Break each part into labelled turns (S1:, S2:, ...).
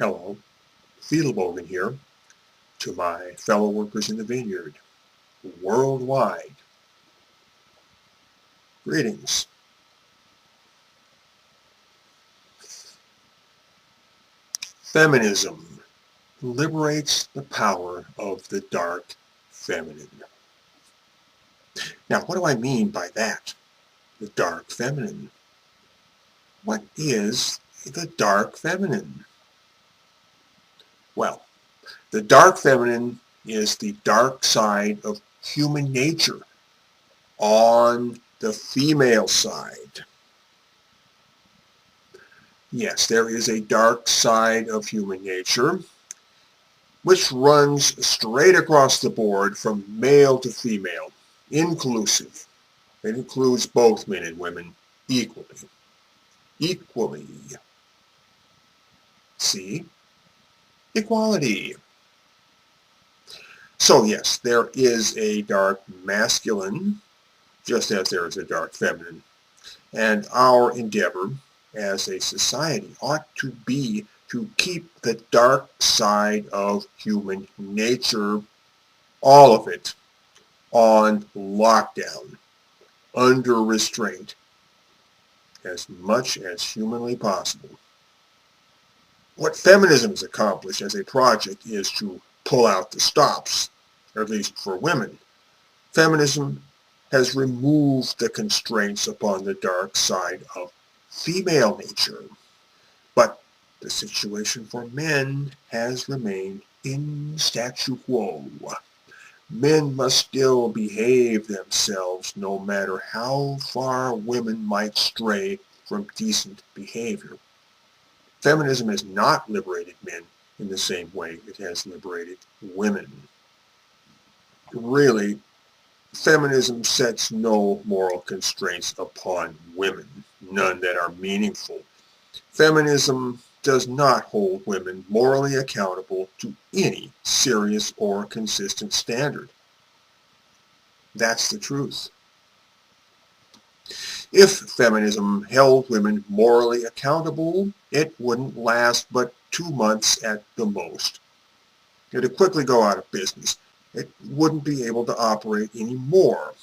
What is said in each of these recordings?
S1: Hello, Fiedelbogen here, to my fellow workers in the vineyard, worldwide. Greetings. Feminism liberates the power of the dark feminine. Now, what do I mean by that? The dark feminine. What is the dark feminine? Well, the dark feminine is the dark side of human nature on the female side. Yes, there is a dark side of human nature, which runs straight across the board from male to female, inclusive. It includes both men and women equally. Equally. See? Equality. So yes, there is a dark masculine, just as there is a dark feminine. And our endeavor as a society ought to be to keep the dark side of human nature, all of it, on lockdown, under restraint, as much as humanly possible. What feminism has accomplished as a project is to pull out the stops, or at least for women. Feminism has removed the constraints upon the dark side of female nature. But the situation for men has remained in statu quo. Men must still behave themselves no matter how far women might stray from decent behavior. Feminism has not liberated men in the same way it has liberated women. Really, feminism sets no moral constraints upon women, none that are meaningful. Feminism does not hold women morally accountable to any serious or consistent standard. That's the truth. If feminism held women morally accountable, it wouldn't last but 2 months at the most. It would quickly go out of business. It wouldn't be able to operate anymore.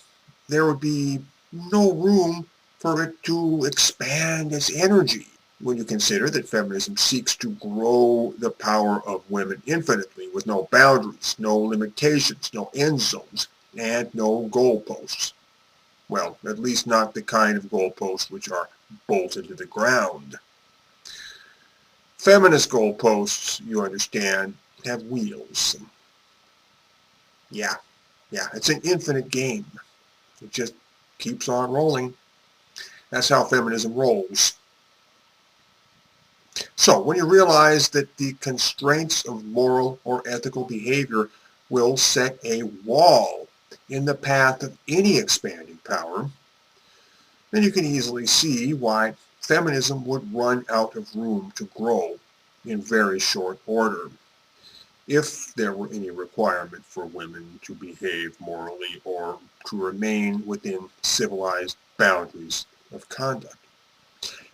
S1: There would be no room for it to expand its energy. When you consider that feminism seeks to grow the power of women infinitely with no boundaries, no limitations, no end zones, and no goalposts. Well, at least not the kind of goalposts which are bolted to the ground. Feminist goalposts, you understand, have wheels. Yeah, it's an infinite game. It just keeps on rolling. That's how feminism rolls. So when you realize that the constraints of moral or ethical behavior will set a wall in the path of any expanding power, then you can easily see why feminism would run out of room to grow in very short order, if there were any requirement for women to behave morally or to remain within civilized boundaries of conduct.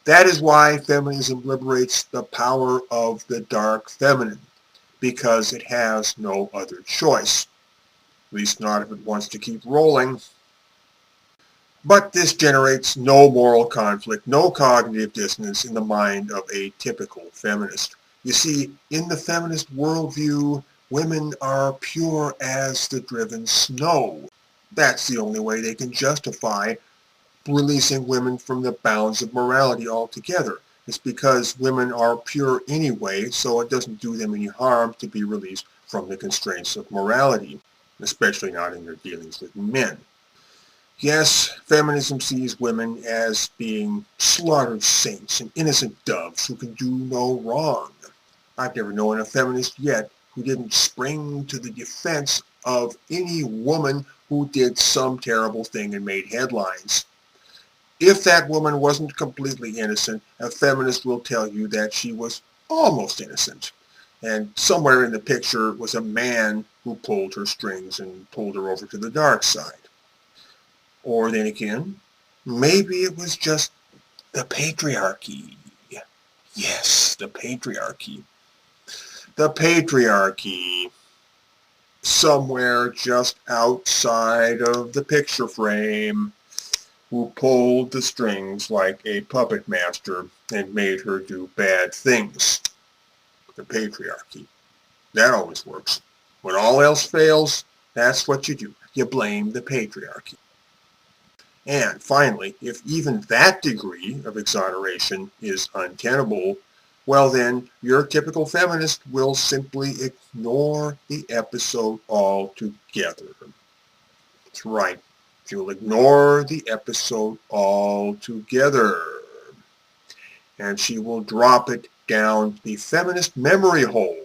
S1: That is why feminism liberates the power of the dark feminine, because it has no other choice, at least not if it wants to keep rolling. But this generates no moral conflict, no cognitive dissonance in the mind of a typical feminist. You see, in the feminist worldview, women are pure as the driven snow. That's the only way they can justify releasing women from the bounds of morality altogether. It's because women are pure anyway, so it doesn't do them any harm to be released from the constraints of morality, especially not in their dealings with men. Yes, feminism sees women as being slaughtered saints and innocent doves who can do no wrong. I've never known a feminist yet who didn't spring to the defense of any woman who did some terrible thing and made headlines. If that woman wasn't completely innocent, a feminist will tell you that she was almost innocent. And somewhere in the picture was a man who pulled her strings and pulled her over to the dark side. Or then again, maybe it was just the patriarchy. Yes, the patriarchy. the patriarchy, somewhere just outside of the picture frame, who pulled the strings like a puppet master and made her do bad things. The patriarchy. That always works. When all else fails, that's what you do. You blame the patriarchy. And finally, if even that degree of exoneration is untenable, well then, your typical feminist will simply ignore the episode altogether. That's right. She'll ignore the episode altogether. And she will drop it down the feminist memory hole.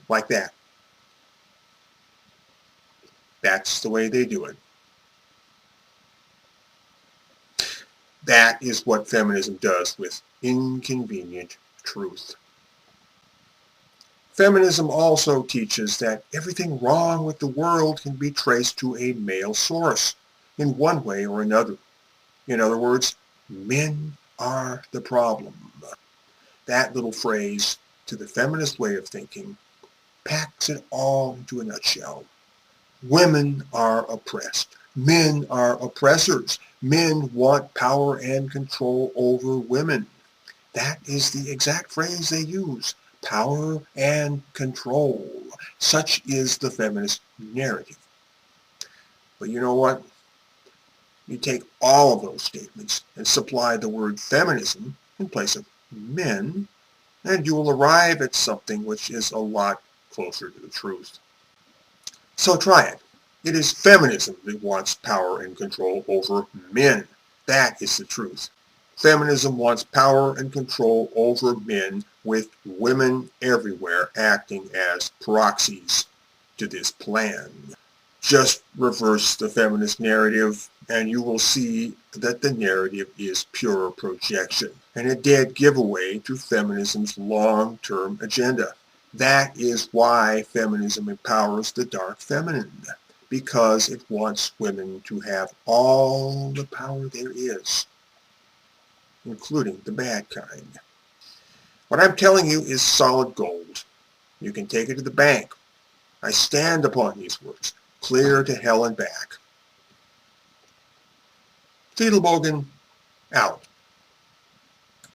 S1: Like that. That's the way they do it. That is what feminism does with inconvenient truth. Feminism also teaches that everything wrong with the world can be traced to a male source in one way or another. In other words, men are the problem. That little phrase, to the feminist way of thinking, packs it all into a nutshell. Women are oppressed. Men are oppressors. Men want power and control over women. That is the exact phrase they use. Power and control. Such is the feminist narrative. But you know what? You take all of those statements and supply the word feminism in place of men, and you will arrive at something which is a lot closer to the truth. So try it. It is feminism that wants power and control over men. That is the truth. Feminism wants power and control over men, with women everywhere acting as proxies to this plan. Just reverse the feminist narrative and you will see that the narrative is pure projection and a dead giveaway to feminism's long-term agenda. That is why feminism empowers the dark feminine, because it wants women to have all the power there is, including the bad kind. What I'm telling you is solid gold. You can take it to the bank. I stand upon these words, clear to hell and back. Fiedelbogen, out.